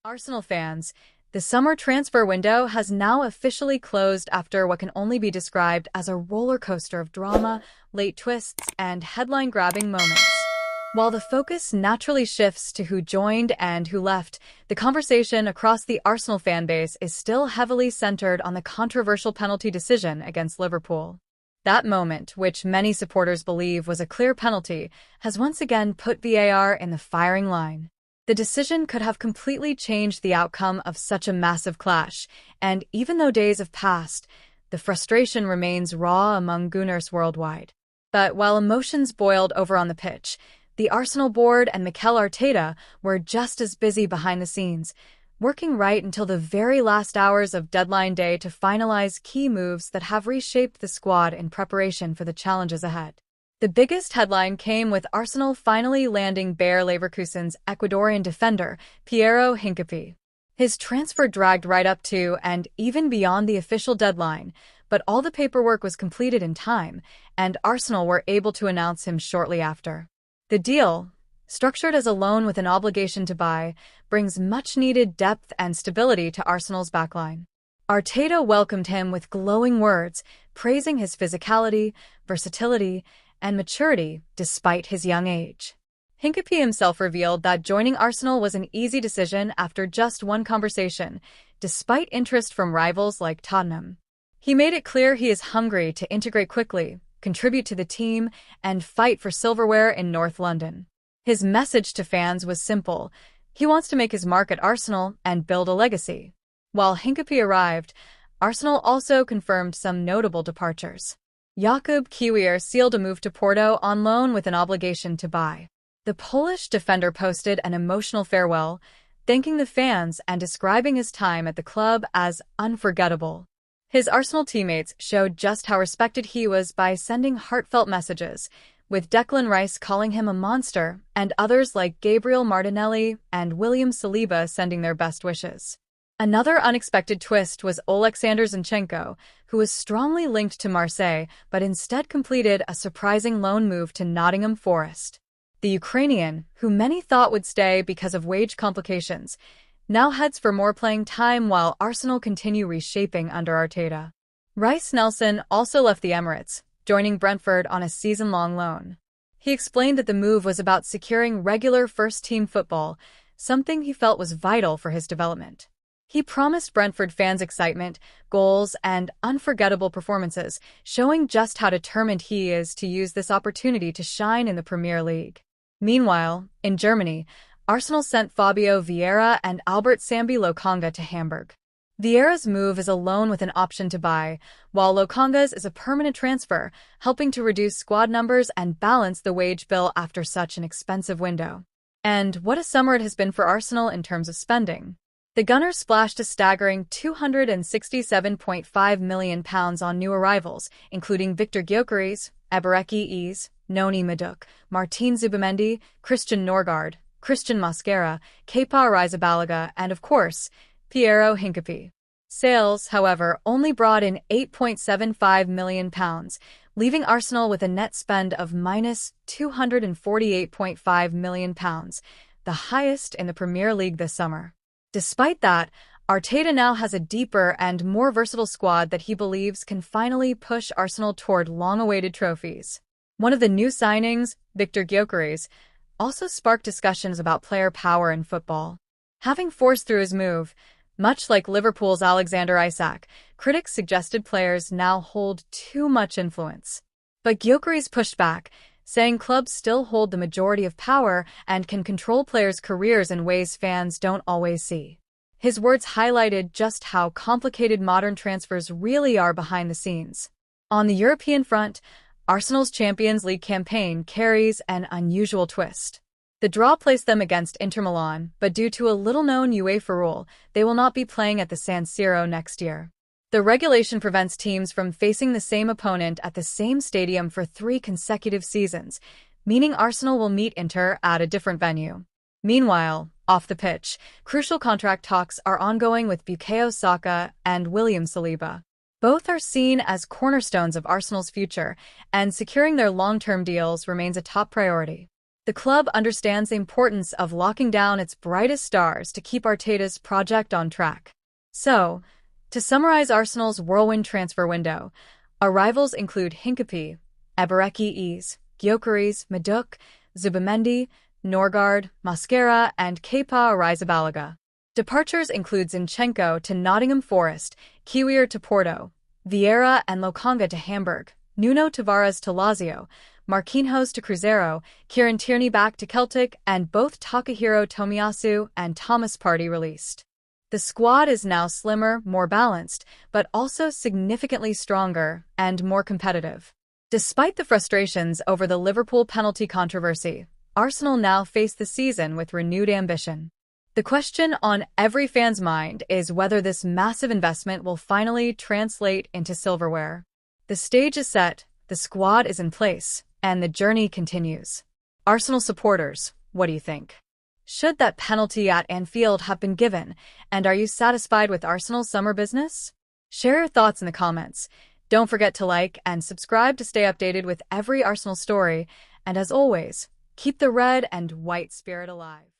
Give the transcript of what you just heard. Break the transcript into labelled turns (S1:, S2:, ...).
S1: Arsenal fans, the summer transfer window has now officially closed after what can only be described as a roller coaster of drama, late twists, and headline-grabbing moments. While the focus naturally shifts to who joined and who left, the conversation across the Arsenal fan base is still heavily centered on the controversial penalty decision against Liverpool. That moment, which many supporters believe was a clear penalty, has once again put VAR in the firing line. The decision could have completely changed the outcome of such a massive clash, and even though days have passed, the frustration remains raw among Gunners worldwide. But while emotions boiled over on the pitch, the Arsenal board and Mikel Arteta were just as busy behind the scenes, working right until the very last hours of deadline day to finalize key moves that have reshaped the squad in preparation for the challenges ahead. The biggest headline came with Arsenal finally landing Bayer Leverkusen's Ecuadorian defender, Piero Hincapié. His transfer dragged right up to and even beyond the official deadline, but all the paperwork was completed in time, and Arsenal were able to announce him shortly after. The deal, structured as a loan with an obligation to buy, brings much-needed depth and stability to Arsenal's backline. Arteta welcomed him with glowing words, praising his physicality, versatility, and maturity despite his young age. Hincapié himself revealed that joining Arsenal was an easy decision after just one conversation, despite interest from rivals like Tottenham. He made it clear he is hungry to integrate quickly, contribute to the team, and fight for silverware in North London. His message to fans was simple: he wants to make his mark at Arsenal and build a legacy. While Hincapié arrived, Arsenal also confirmed some notable departures. Jakub Kiwior sealed a move to Porto on loan with an obligation to buy. The Polish defender posted an emotional farewell, thanking the fans and describing his time at the club as unforgettable. His Arsenal teammates showed just how respected he was by sending heartfelt messages, with Declan Rice calling him a monster and others like Gabriel Martinelli and William Saliba sending their best wishes. Another unexpected twist was Oleksandr Zinchenko, who was strongly linked to Marseille but instead completed a surprising loan move to Nottingham Forest. The Ukrainian, who many thought would stay because of wage complications, now heads for more playing time while Arsenal continue reshaping under Arteta. Reiss Nelson also left the Emirates, joining Brentford on a season-long loan. He explained that the move was about securing regular first-team football, something he felt was vital for his development. He promised Brentford fans excitement, goals, and unforgettable performances, showing just how determined he is to use this opportunity to shine in the Premier League. Meanwhile, in Germany, Arsenal sent Fabio Vieira and Albert Sambi Lokonga to Hamburg. Vieira's move is a loan with an option to buy, while Lokonga's is a permanent transfer, helping to reduce squad numbers and balance the wage bill after such an expensive window. And what a summer it has been for Arsenal in terms of spending. The Gunners splashed a staggering £267.5 million on new arrivals, including Victor Gyökeres, Eberechi Eze, Noni Madueke, Martin Zubimendi, Christian Norgard, Christian Mosquera, Kepa Arrizabalaga, and of course, Piero Hincapié. Sales, however, only brought in £8.75 million, leaving Arsenal with a net spend of minus £248.5 million, the highest in the Premier League this summer. Despite that, Arteta now has a deeper and more versatile squad that he believes can finally push Arsenal toward long-awaited trophies. One of the new signings, Victor Gyökeres, also sparked discussions about player power in football. Having forced through his move, much like Liverpool's Alexander Isak, critics suggested players now hold too much influence. But Gyökeres pushed back, saying clubs still hold the majority of power and can control players' careers in ways fans don't always see. His words highlighted just how complicated modern transfers really are behind the scenes. On the European front, Arsenal's Champions League campaign carries an unusual twist. The draw placed them against Inter Milan, but due to a little-known UEFA rule, they will not be playing at the San Siro next year. The regulation prevents teams from facing the same opponent at the same stadium for 3 consecutive seasons, meaning Arsenal will meet Inter at a different venue. Meanwhile, off the pitch, crucial contract talks are ongoing with Bukayo Saka and William Saliba. Both are seen as cornerstones of Arsenal's future, and securing their long-term deals remains a top priority. The club understands the importance of locking down its brightest stars to keep Arteta's project on track. So, to summarize Arsenal's whirlwind transfer window, arrivals include Hincapie, Eberechi, Gyökeres, Madueke, Zubimendi, Norgard, Mosquera, and Kepa Arrizabalaga. Departures include Zinchenko to Nottingham Forest, Kiwior to Porto, Vieira and Lokonga to Hamburg, Nuno Tavares to Lazio, Marquinhos to Cruzeiro, Kieran Tierney back to Celtic, and both Takahiro Tomiyasu and Thomas Partey released. The squad is now slimmer, more balanced, but also significantly stronger and more competitive. Despite the frustrations over the Liverpool penalty controversy, Arsenal now face the season with renewed ambition. The question on every fan's mind is whether this massive investment will finally translate into silverware. The stage is set, the squad is in place, and the journey continues. Arsenal supporters, what do you think? Should that penalty at Anfield have been given, and are you satisfied with Arsenal's summer business? Share your thoughts in the comments. Don't forget to like and subscribe to stay updated with every Arsenal story, and as always, keep the red and white spirit alive.